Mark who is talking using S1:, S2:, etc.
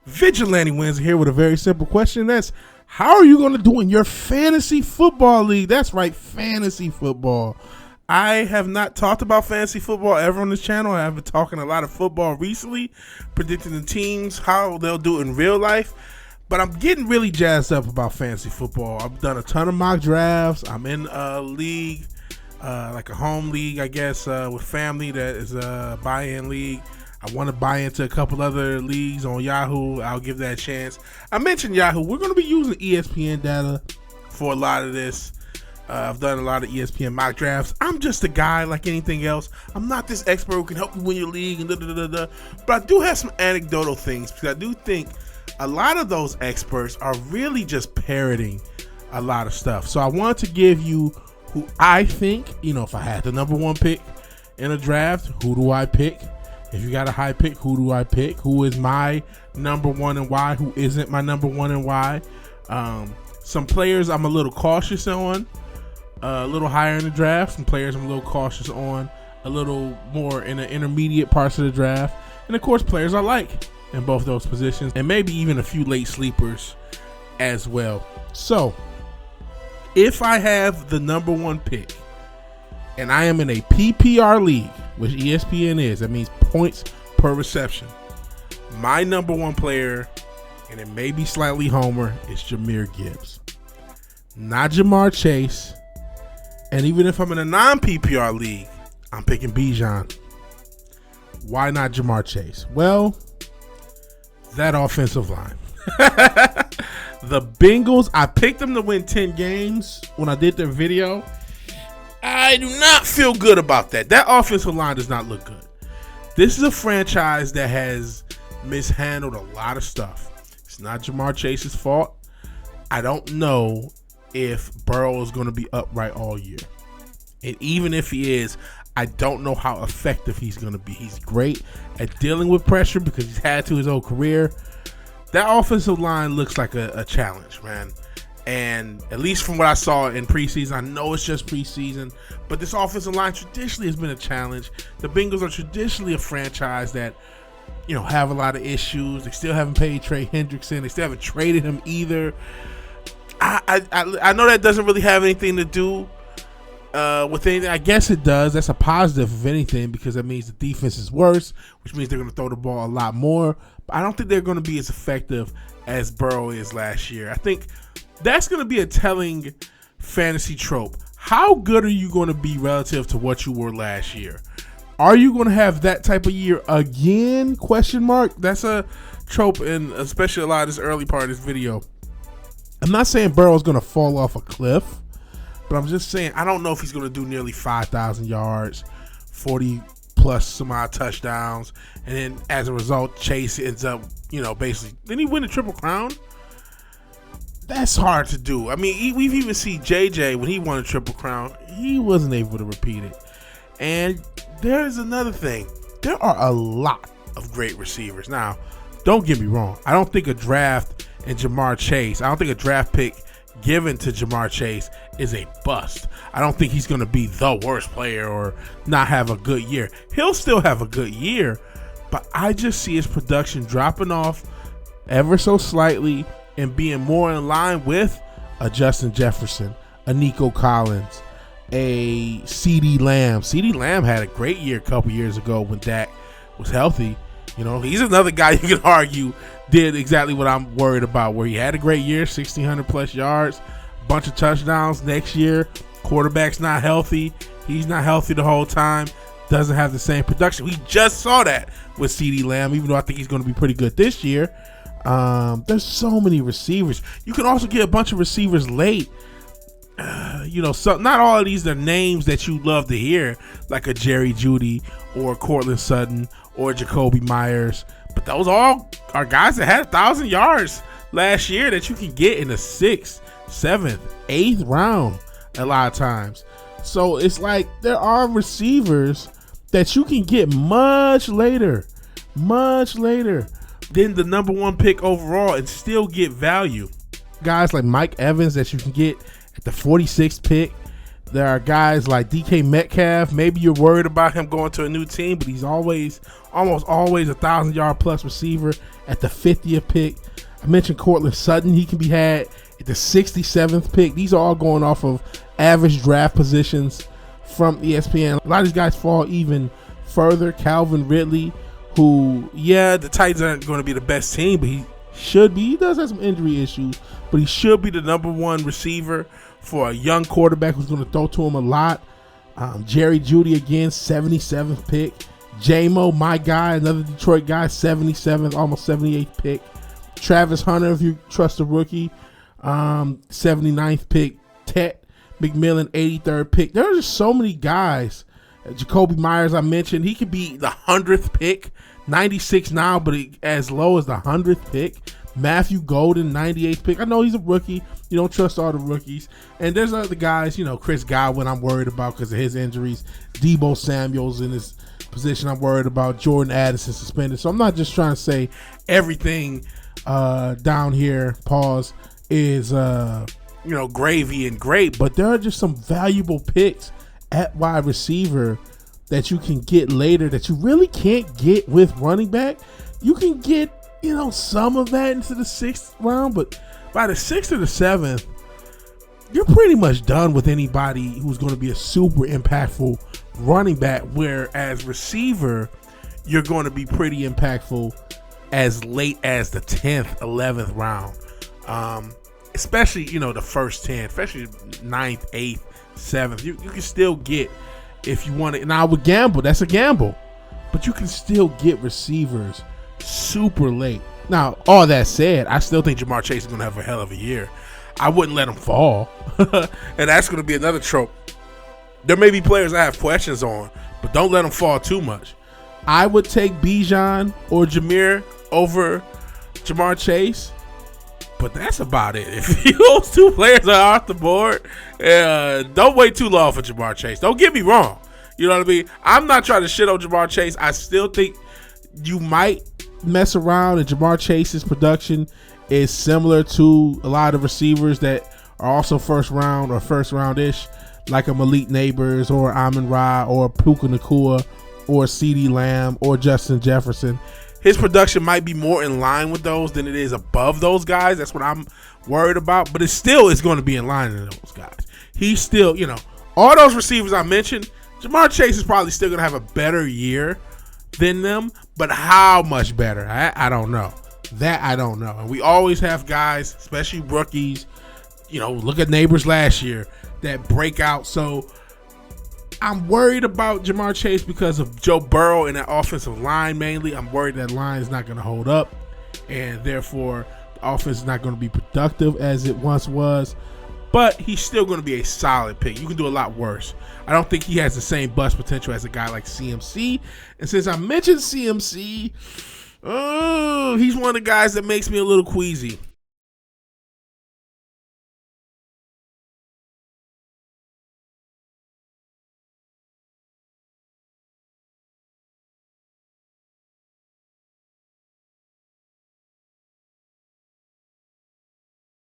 S1: Vigilante wins here with a very simple question. That's how are you going to do in your fantasy football league? That's right, fantasy football. I have not talked about fantasy football ever on this channel. I have been talking a lot of football recently, predicting the teams, how they'll do in real life. But I'm getting really jazzed up about fantasy football. I've done a ton of mock drafts. I'm in a league, like a home league, I guess, with family that is a buy-in league. I want to buy into a couple other leagues on Yahoo. I'll give that a chance. I mentioned Yahoo. We're going to be using ESPN data for a lot of this. I've done a lot of ESPN mock drafts. I'm just a guy like anything else. I'm not this expert who can help you win your league and But I do have some anecdotal things because I do think a lot of those experts are really just parroting a lot of stuff. So I want to give you who I think, if I had the number one pick in a draft, who do I pick? If you got a high pick, who do I pick? Who is my number one and why? Who isn't my number one and why? Some players I'm a little cautious on, a little higher in the draft. Some players I'm a little cautious on, a little more in the intermediate parts of the draft. And of course, players I like in both those positions, and maybe even a few late sleepers as well. So, if I have the number one pick, and I am in a PPR league, which ESPN is, that means points per reception, my number one player, and it may be slightly homer, is Jahmyr Gibbs. Not Jamar Chase. And even if I'm in a non-PPR league, I'm picking Bijan. Why not Jamar Chase? Well, that offensive line. The Bengals, I picked them to win 10 games when I did their video. I do not feel good about that. That offensive line does not look good. This is a franchise that has mishandled a lot of stuff. It's not Jamar Chase's fault. I don't know if Burrow is going to be upright all year. And even if he is, I don't know how effective he's going to be. He's great at dealing with pressure because he's had to his whole career. That offensive line looks like a challenge, man. And at least from what I saw in preseason, I know it's just preseason, but this offensive line traditionally has been a challenge. The Bengals are traditionally a franchise that, have a lot of issues. They still haven't paid Trey Hendrickson. They still haven't traded him either. I know that doesn't really have anything to do with anything. I guess it does. That's a positive, if anything, because that means the defense is worse, which means they're going to throw the ball a lot more. But I don't think they're going to be as effective as Burrow is last year. I think that's going to be a telling fantasy trope. How good are you going to be relative to what you were last year? Are you going to have that type of year again? Question mark. That's a trope, and especially a lot of this early part of this video. I'm not saying Burrow is going to fall off a cliff, but I'm just saying I don't know if he's going to do nearly 5,000 yards, 40 plus some odd touchdowns, and then as a result, Chase ends up, basically, didn't he win a Triple Crown? That's hard to do. I mean, we've even seen JJ when he won a Triple Crown, he wasn't able to repeat it. And there's another thing. There are a lot of great receivers. Now, don't get me wrong. I don't think a draft in Jamar Chase, I don't think a draft pick given to Jamar Chase is a bust. I don't think he's going to be the worst player or not have a good year. He'll still have a good year, but I just see his production dropping off ever so slightly and being more in line with a Justin Jefferson, a Nico Collins, a CeeDee Lamb. CeeDee Lamb had a great year a couple years ago when Dak was healthy. He's another guy you can argue did exactly what I'm worried about, where he had a great year, 1,600 plus yards, bunch of touchdowns. Next year, quarterback's not healthy. He's not healthy the whole time. Doesn't have the same production. We just saw that with CeeDee Lamb, even though I think he's going to be pretty good this year. There's so many receivers. You can also get a bunch of receivers late. So not all of these are names that you love to hear, like a Jerry Jeudy or Cortland Sutton or Jacoby Myers. But those all are guys that had 1,000 yards last year that you can get in the 6th, 7th, 8th round a lot of times. So it's like there are receivers that you can get much later than the number one pick overall and still get value. Guys like Mike Evans that you can get at the 46th pick, There are guys like DK Metcalf. Maybe you're worried about him going to a new team, but he's almost always a 1,000-yard plus receiver at the 50th pick. I mentioned Cortland Sutton. He can be had at the 67th pick. These are all going off of average draft positions from ESPN. A lot of these guys fall even further. Calvin Ridley, who, the Titans aren't going to be the best team, but he should be. He does have some injury issues, but he should be the number one receiver for a young quarterback who's going to throw to him a lot. Jerry Jeudy again, 77th pick. J-Mo, my guy, another Detroit guy, 77th, almost 78th pick. Travis Hunter, if you trust the rookie, 79th pick. Ted McMillan, 83rd pick. There are just so many guys. Jacoby Myers, I mentioned, he could be the 100th pick. 96 now, but as low as the 100th pick. Matthew Golden, 98th pick. I know he's a rookie. You don't trust all the rookies. And there's other guys, Chris Godwin I'm worried about because of his injuries. Debo Samuels in his position I'm worried about. Jordan Addison suspended. So I'm not just trying to say everything down here, pause, is gravy and great, but there are just some valuable picks at wide receiver that you can get later that you really can't get with running back. You can get, some of that into the 6th round, but by the 6th or the 7th, you're pretty much done with anybody who's going to be a super impactful running back, whereas receiver, you're going to be pretty impactful as late as the 10th, 11th round. Especially, the first 10, especially 9th, 8th, 7th. You can still get, if you want it. And I would gamble. That's a gamble. But you can still get receivers super late. Now, all that said, I still think Jamar Chase is going to have a hell of a year. I wouldn't let him fall. And that's going to be another trope. There may be players I have questions on, but don't let them fall too much. I would take Bijan or Jameer over Jamar Chase, but that's about it. If those two players are off the board, don't wait too long for Jamar Chase. Don't get me wrong. You know what I mean? I'm not trying to shit on Jamar Chase. I still think you might mess around, and Jamar Chase's production is similar to a lot of receivers that are also first round or first round-ish, like a Malik Neighbors or Amon-Ra or Puka Nacua or CeeDee Lamb or Justin Jefferson. His production might be more in line with those than it is above those guys. That's what I'm worried about. But it still is going to be in line with those guys. He's still, all those receivers I mentioned, Jamar Chase is probably still going to have a better year than them. But how much better? I don't know. That I don't know. And we always have guys, especially rookies, look at Neighbors last year, that break out. So I'm worried about Jamar Chase because of Joe Burrow and that offensive line mainly. I'm worried that line is not going to hold up, and therefore the offense is not going to be productive as it once was. But he's still going to be a solid pick. You can do a lot worse. I don't think he has the same bust potential as a guy like CMC. And since I mentioned CMC, he's one of the guys that makes me a little queasy.